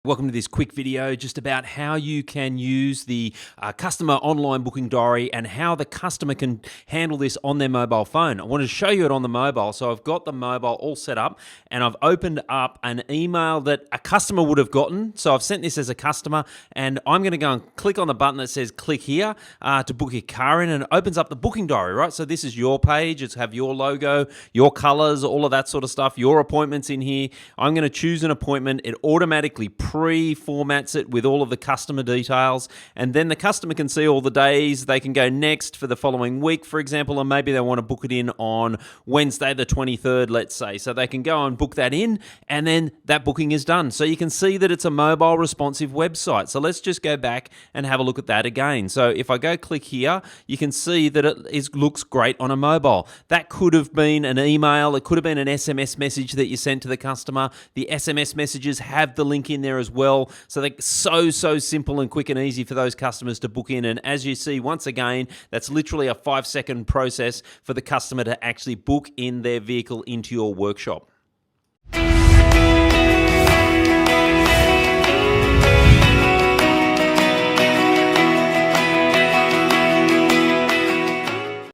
Welcome to this quick video just about how you can use the customer online booking diary and how the customer can handle this on their mobile phone. I want to show you it on the mobile. So I've got the mobile all set up and I've opened up an email that a customer would have gotten. So I've sent this as a customer and I'm going to go and click on the button that says click here to book your car in, and it opens up the booking diary, right? So this is your page. It's have your logo, your colors, all of that sort of stuff, your appointments in here. I'm going to choose an appointment. It automatically pre-formats it with all of the customer details, and then the customer can see all the days. They can go next for the following week, for example, and maybe they want to book it in on Wednesday the 23rd, let's say. So they can go and book that in, and then that booking is done. So you can see that it's a mobile responsive website. So let's just go back and have a look at that again. So if I go click here, you can see that it looks great on a mobile. That could have been an email. It could have been an SMS message that you sent to the customer. The SMS messages have the link in there as well. So they're so simple and quick and easy for those customers to book in. And as you see, once again, that's literally a 5-second process for the customer to actually book in their vehicle into your workshop.